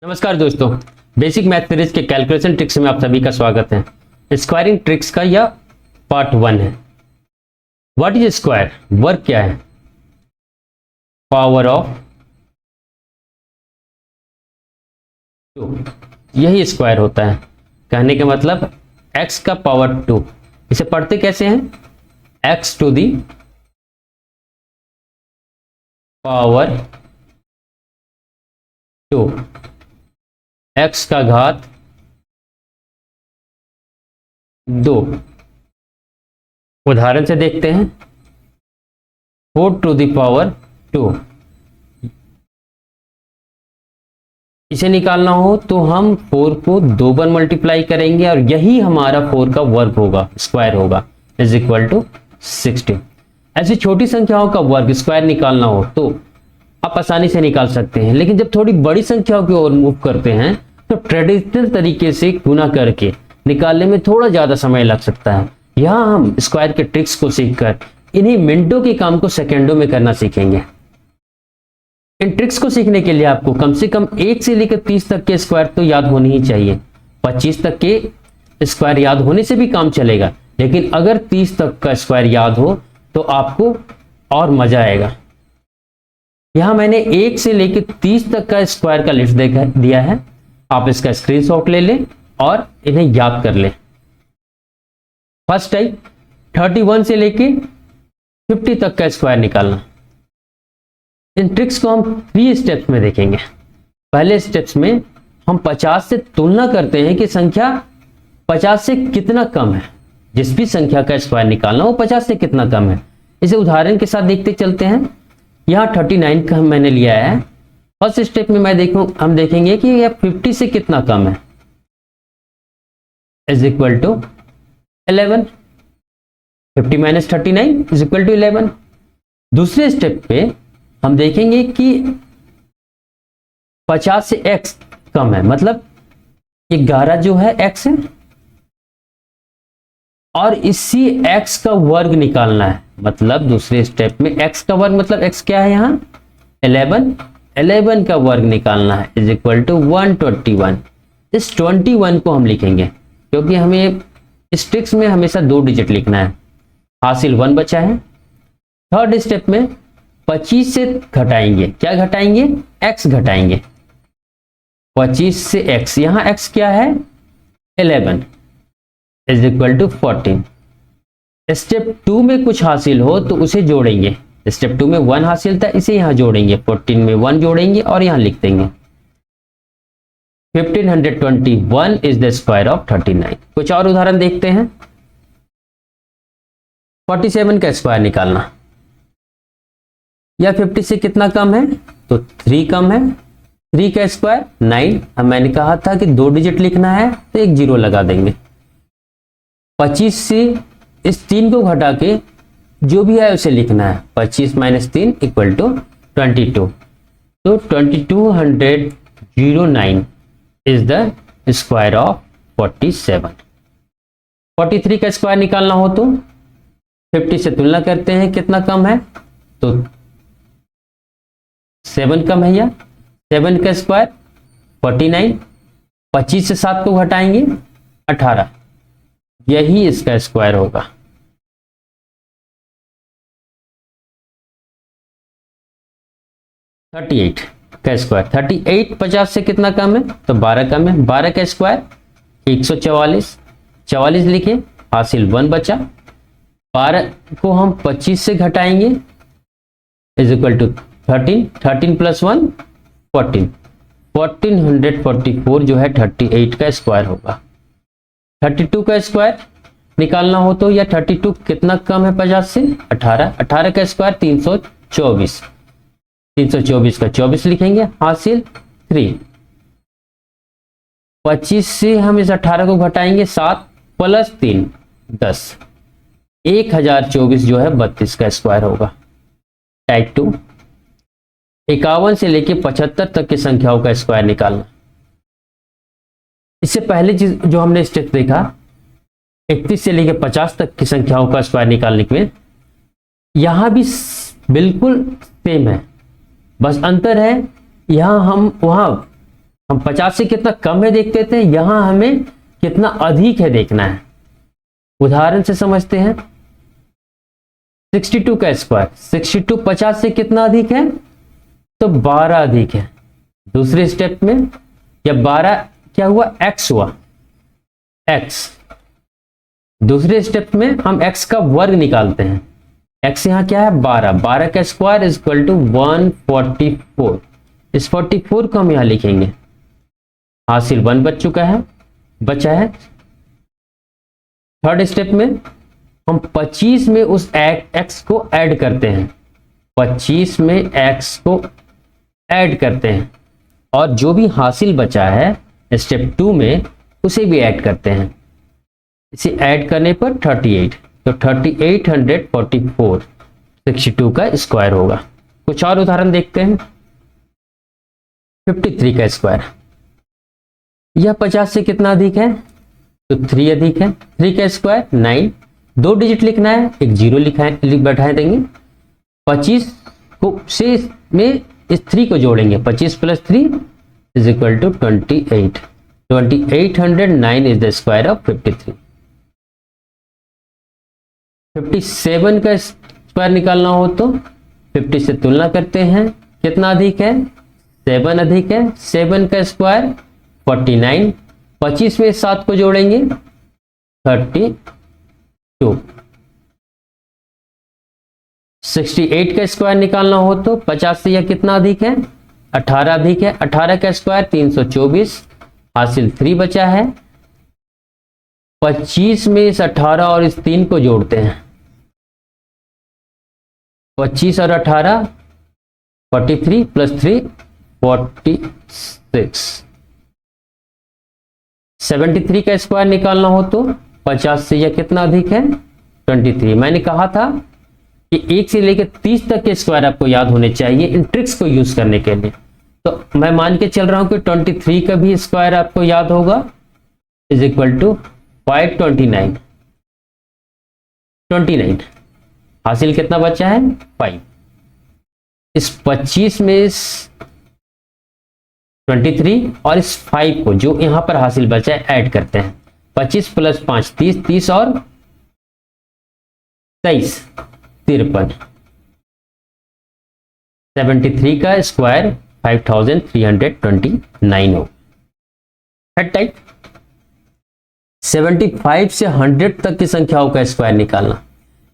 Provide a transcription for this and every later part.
नमस्कार दोस्तों, basic math series के कैलकुलेशन ट्रिक्स में आप सभी का स्वागत है। स्क्वायरिंग ट्रिक्स का यह पार्ट 1 है। What is square? वर्क क्या है? पावर ऑफ 2, यही स्क्वायर होता है। कहने का मतलब x का पावर 2। इसे पढ़ते कैसे हैं? x to the power 2, x का घात 2। उदाहरण से देखते हैं। 4 टू दी पावर 2। इसे निकालना हो तो हम 4 को 2 बार मल्टीप्लाई करेंगे और यही हमारा 4 का वर्ग होगा, स्क्वायर होगा, इज इक्वल टू 16। ऐसी छोटी संख्याओं का वर्ग स्क्वायर निकालना हो तो आप आसानी से निकाल सकते हैं, लेकिन जब थोड़ी बड़ी संख्याओं की ओर मूव करते हैं तो ट्रेडिशनल तरीके से गुना करके निकालने में थोड़ा ज्यादा समय लग सकता है। यहां हम स्क्वायर के ट्रिक्स को सीखकर इन्हीं मिनटों के काम को सेकंडों में करना सीखेंगे। इन ट्रिक्स को सीखने के लिए आपको कम से कम 1 से लेकर 30 तक के स्क्वायर तो याद होने ही चाहिए। 25 तक के स्क्वायर याद होने से भी काम चलेगा, लेकिन अगर 30 तक का स्क्वायर याद हो तो आपको और मजा आएगा। यहां मैंने 1 से लेकर 30 तक का स्क्वायर का लिस्ट दिया है। आप इसका स्क्रीनशॉट ले लें और इन्हें याद कर लें। फर्स्ट टाइप 31 से लेके 50 तक का स्क्वायर निकालना। इन ट्रिक्स को हम 3 स्टेप्स में देखेंगे। पहले स्टेप्स में हम 50 से तुलना करते हैं कि संख्या 50 से कितना कम है। जिस भी संख्या का स्क्वायर निकालना वो 50 से कितना कम है, इसे उदाहरण के साथ देखते चलते हैं। यहां 39 का मैंने लिया है। फर्स्ट स्टेप में हम देखेंगे कि यह 50 से कितना कम है, is equal to 11। 50 minus 39 is equal to 11। दूसरे स्टेप पे हम देखेंगे कि 50 से x कम है, मतलब 11 जो है x है और इसी x का वर्ग निकालना है। मतलब दूसरे स्टेप में x का वर्ग, मतलब x क्या है यहाँ 11 का वर्ग निकालना है, इज इक्वल टू 121। इस 21 को हम लिखेंगे क्योंकि हमें इस ट्रिक्स में हमेशा 2 डिजिट लिखना है। हासिल 1 बचा है। थर्ड स्टेप में 25 से घटाएंगे। क्या घटाएंगे? x घटाएंगे। 25 से x, यहां x क्या है 11, इज इक्वल टू 14। स्टेप 2 में कुछ हासिल हो तो उसे जोड़ेंगे। स्टेप 2 में 1 हासिल था, इसे यहां जोड़ेंगे। 14 में 1 जोड़ेंगे और यहां लिख देंगे 1521 इज द स्क्वायर ऑफ 39। कुछ और उदाहरण देखते हैं। 47 का स्क्वायर निकालना। या 50 से कितना कम है तो 3 कम है। 3 का स्क्वायर 9। अब मैंने कहा था कि 2 डिजिट लिखना है तो एक 0 लगा देंगे। 25 से इस 3 को घटा के जो भी है उसे लिखना है। 25 माइनस 3 इक्वल टू 22। तो 2209 इज द स्क्वायर ऑफ 47। 43 का स्क्वायर निकालना हो तो 50 से तुलना करते हैं, कितना कम है तो 7 कम है। या 7 का स्क्वायर 49। 25 से 7 को घटाएंगे 18, यही इसका स्क्वायर होगा। $38 का स्क्वायर। 38 50 से कितना कम है तो 12 कम है। 12 का स्क्वायर 144। 44 लिखे, हासिल 1 बचा। 12 को हम 25 से घटाएंगे, इज इक्वल टू 13। 13 प्लस 1 14। 1444 जो है 38 का स्क्वायर होगा। 32 का स्क्वायर निकालना हो तो या 32 कितना कम है 50 से 18। 18 का स्क्वायर 324। 324 का 24 लिखेंगे, हासिल 3। 25 से हम इस 18 को घटाएंगे, 7 प्लस 3 10। 1024 जो है 32 का स्क्वायर होगा। टाइप 2 51 से लेके 75 तक की संख्याओं का स्क्वायर निकालना। इससे पहले चीज जो हमने स्टेप देखा 31 से लेके 50 तक की संख्याओं का स्क्वायर निकालने में, यहां भी बिल्कुल सेम है। बस अंतर है, यहां हम वहां हम 50 से कितना कम है देखते थे, यहां हमें कितना अधिक है देखना है। उदाहरण से समझते हैं। 62 का स्क्वायर, 62 50 से कितना अधिक है, तो 12 अधिक है। दूसरे स्टेप में या 12 क्या हुआ, x हुआ, x। दूसरे स्टेप में हम x का वर्ग निकालते हैं। x यहां क्या है, 12, 12 का स्क्वायर इज इक्वल टू 144। इस 44 को हम यहां लिखेंगे। हासिल 1 बचा है। थर्ड स्टेप में हम 25 में उस x को ऐड करते हैं, 25 में x को ऐड करते हैं, और जो भी हासिल बचा है स्टेप 2 में उसे भी ऐड करते हैं। इसे ऐड करने पर 38, तो 3844 62 का स्क्वायर होगा। कुछ और उदाहरण देखते हैं। 53 का स्क्वायर, यह 50 से कितना अधिक है, तो 3 अधिक है। 3 का स्क्वायर 9, 2 डिजिट लिखना है, एक 0 बैठा देंगे। 25 को से में इस 3 को जोड़ेंगे, 25 + 3 is equal to 28। 2809 is the square of 53। 57 का स्क्वायर निकालना हो तो 50 से तुलना करते हैं, कितना अधिक है, 7 अधिक है। 7 का स्क्वायर 49, 25 में 7 को जोड़ेंगे 32। 68 का स्क्वायर निकालना हो तो 50 से यह कितना अधिक है, 18 अधिक है। 18 का स्क्वायर 324, हासिल 3 बचा है। 25 में इस 18 और इस 3 को जोड़ते हैं, 25 और 18 43 + 3 46। 73 का स्क्वायर निकालना हो तो 50 से यह कितना अधिक है, 23। मैंने कहा था कि 1 से लेकर 30 तक के स्क्वायर आपको याद होने चाहिए इन ट्रिक्स को यूज करने के लिए। तो मैं मान के चल रहा हूं कि 23 का भी स्क्वायर आपको याद होगा, इज इक्वल टू 529। 29 हासिल कितना बचा है, 5। इस 25 में इस 23 और इस 5 को जो यहां पर हासिल बचा है ऐड करते हैं। 25 + 5 30, 30 और 23 53। 73 का स्क्वायर 5329 हो। 75 से 100 तक की संख्याओं का स्क्वायर निकालना।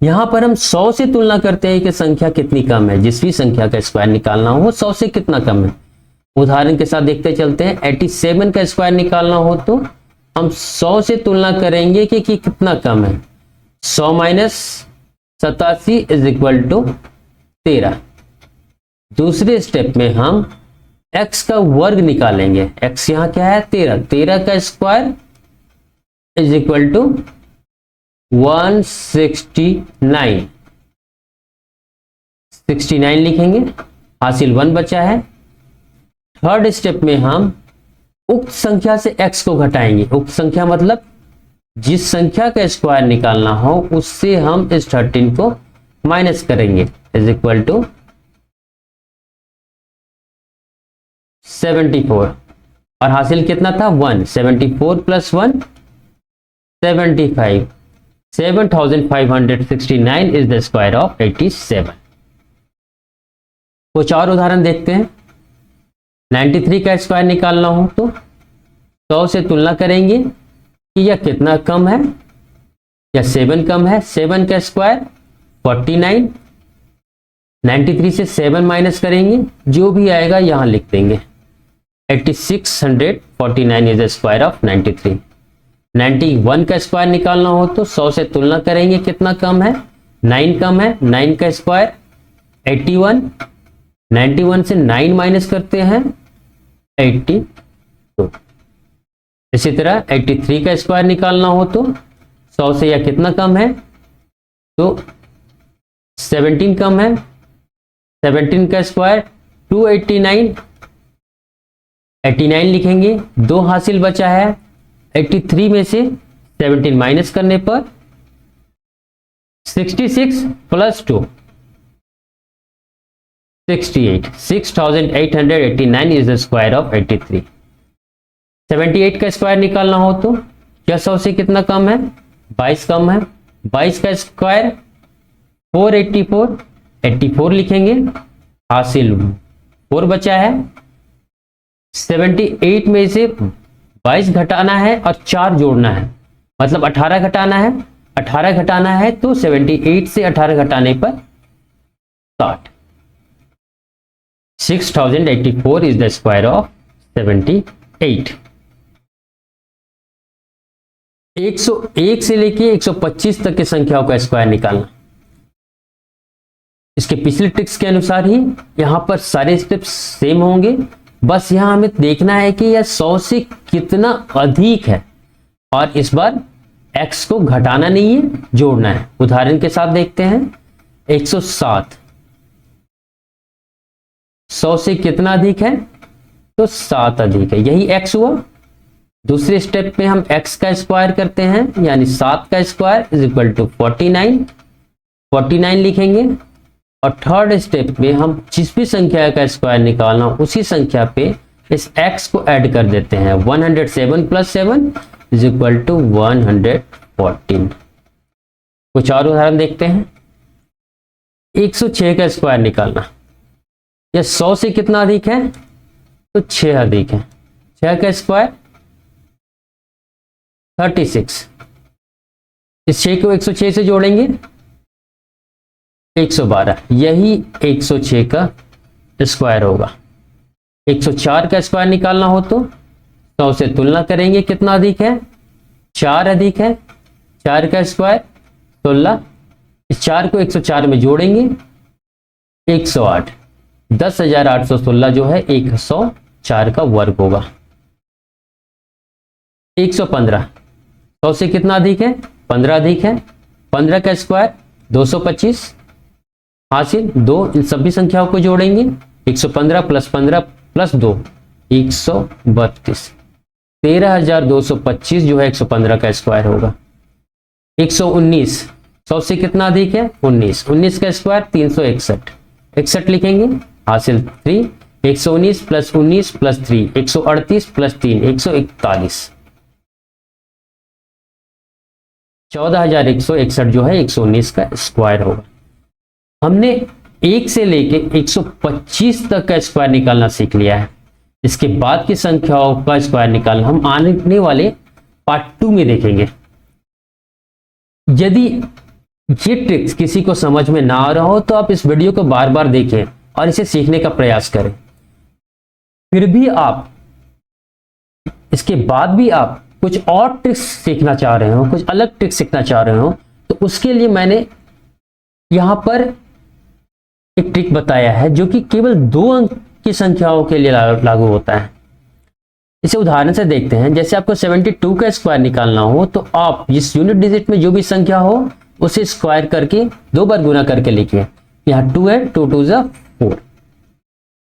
यहां पर हम 100 से तुलना करते हैं कि संख्या कितनी कम है। जिस भी संख्या का स्क्वायर निकालना हो वो 100 से कितना कम है। उदाहरण के साथ देखते चलते हैं। 87 का स्क्वायर निकालना हो तो हम 100 से तुलना करेंगे कि कितना कम है। 100 - 87 इज इक्वल टू 13। दूसरे स्टेप में हम x का वर्ग निकालेंगे। x यहां क्या है, 13। 13 का स्क्वायर इज इक्वल टू 169। 69 लिखेंगे, हासिल 1 बचा है। थर्ड स्टेप में हम उक्त संख्या से x को घटाएंगे। उक्त संख्या मतलब जिस संख्या का स्क्वायर निकालना हो उससे हम इस 13 को माइनस करेंगे, इज इक्वल टू 74। और हासिल कितना था, 1। 74 + 1 75। 7569 इज द स्क्वायर ऑफ 87। कुछ और उदाहरण देखते हैं। 93 का स्क्वायर निकालना हो तो 100 से तुलना करेंगे कि यह कितना कम है, या 7 कम है। 7 का स्क्वायर 49। 93 से 7 माइनस करेंगे, जो भी आएगा यहां लिख देंगे। 8649 इज द स्क्वायर ऑफ 93। 91 का स्क्वायर निकालना हो तो 100 से तुलना करेंगे, कितना कम है, 9 कम है। 9 का स्क्वायर 81। 91 से 9 माइनस करते हैं, 82। इसी तरह 83 का स्क्वायर निकालना हो तो 100 से यह कितना कम है, तो 17 कम है। 17 का स्क्वायर 289। 89 लिखेंगे, 2 हासिल बचा है। 83 में से 17 माइनस करने पर 66 + 2 68। 6889 इज द स्क्वायर ऑफ 83। 78 का स्क्वायर निकालना हो तो क्या 100 से कितना कम है, 22 कम है। 22 का स्क्वायर 484, 84 लिखेंगे, हासिल 4 बचा है। 78 में से 22 घटाना है और 4 जोड़ना है, मतलब 18 घटाना है। 18 घटाना है तो 78 से 18 घटाने पर 60। 6084 इज द स्क्वायर ऑफ 78। 101 से लेके 125 तक की संख्याओं का स्क्वायर निकालना। इसके पिछले ट्रिक्स के अनुसार ही यहां पर सारे स्टेप्स सेम होंगे, बस यहां हमें देखना है कि यह 100 से कितना अधिक है और इस बार x को घटाना नहीं है, जोड़ना है। उदाहरण के साथ देखते हैं। 107 100 से कितना अधिक है, तो 7 अधिक है, यही x हुआ। दूसरे स्टेप में हम x का स्क्वायर करते हैं, यानी 7 का स्क्वायर इज इक्वल टू 49, 49 लिखेंगे। और थर्ड स्टेप में हम जिस भी संख्या का स्क्वायर निकालना उसी संख्या पे इस x को ऐड कर देते हैं। 107 प्लस 7 इज इक्वल टू 114। कुछ और उदाहरण देखते हैं। 106 का स्क्वायर निकालना, यह 100 से कितना अधिक है, तो 6 अधिक है। 6 का स्क्वायर 36, इस 6 को 106 से जोड़ेंगे 112, यही 106 का स्क्वायर होगा। 104 का स्क्वायर निकालना हो तो 100 से तुलना करेंगे, कितना अधिक है, 4 अधिक है। 4 का स्क्वायर 16, इस 4 को 104 में जोड़ेंगे 108, 10,816 जो है 104 का वर्ग होगा। 115 100 से कितना अधिक है, 15 अधिक है। 15 का स्क्वायर 225, हासिल 2, इन सभी संख्याओं को जोड़ेंगे 115 प्लस 15 प्लस 2 132, 13,225 जो है 115 का स्क्वायर होगा। 119 100 से कितना अधिक है, 19, 19 का स्क्वायर 361, 61 लिखेंगे, हासिल 3, 119 प्लस 19 प्लस 3 138 प्लस 3 141, 14,161 जो है 119 का स्क्वायर होगा। हमने 1 से लेके 125 तक का स्क्वायर निकालना सीख लिया है। इसके बाद की संख्याओं का स्क्वायर निकालना हम आने वाले पार्ट 2 में देखेंगे। यदि ये ट्रिक्स किसी को समझ में ना आ रहा हो तो आप इस वीडियो को बार बार देखें और इसे सीखने का प्रयास करें। फिर भी आप इसके बाद भी आप कुछ और ट्रिक्स सीखना चाह रहे हो, कुछ अलग ट्रिक्स सीखना चाह रहे हो, तो उसके लिए मैंने यहां पर एक ट्रिक बताया है जो कि केवल 2 अंक की संख्याओं के लिए लागू होता है। इसे उदाहरण से देखते हैं। जैसे आपको 72 का स्क्वायर निकालना हो तो आप इस यूनिट डिजिट में जो भी संख्या हो उसे स्क्वायर करके 2 बार गुना करके लिखिए। यहाँ 2 है, 2 2 जा 4,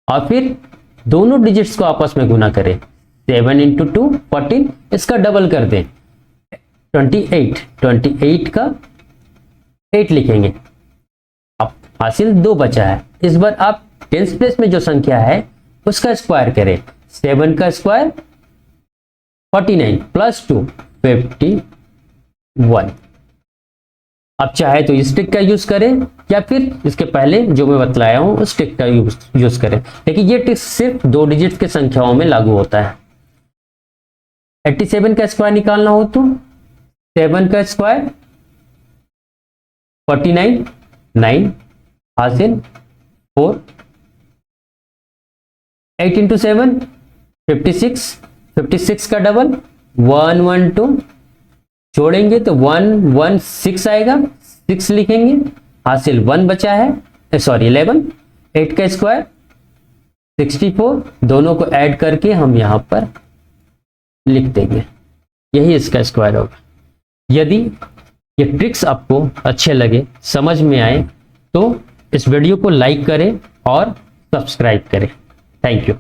और फिर दोनों डिजिट्स को आपस में गुना करें। 7 इंटू 2 14, इसका डबल कर दें 28, 28 का 8 लिखेंगे। अब हासिल 2 बचा है। इस बार आप टेंस प्लेस में जो संख्या है उसका स्क्वायर करें। 7 का स्क्वायर 49 प्लस 2 51। आप चाहे तो इस ट्रिक का यूज करें या फिर इसके पहले जो मैं बतलाया हूं उस ट्रिक का यूज करें, लेकिन ये ट्रिक सिर्फ 2 डिजिट के संख्याओं में लागू होता है। 87 का स्क्वायर निकालना हो तो 7 का स्क्वायर 49, 9 हासिल 4, 8 इंटू 7 56, 56 का डबल 112, जोड़ेंगे तो 116 आएगा, 6 लिखेंगे, हासिल 1 बचा है, सॉरी 11। 8 का स्क्वायर 64, दोनों को ऐड करके हम यहां पर लिख देंगे, यही इसका स्क्वायर होगा। यदि ये ट्रिक्स आपको अच्छे लगे, समझ में आए, तो इस वीडियो को लाइक करें और सब्सक्राइब करें। Thank you.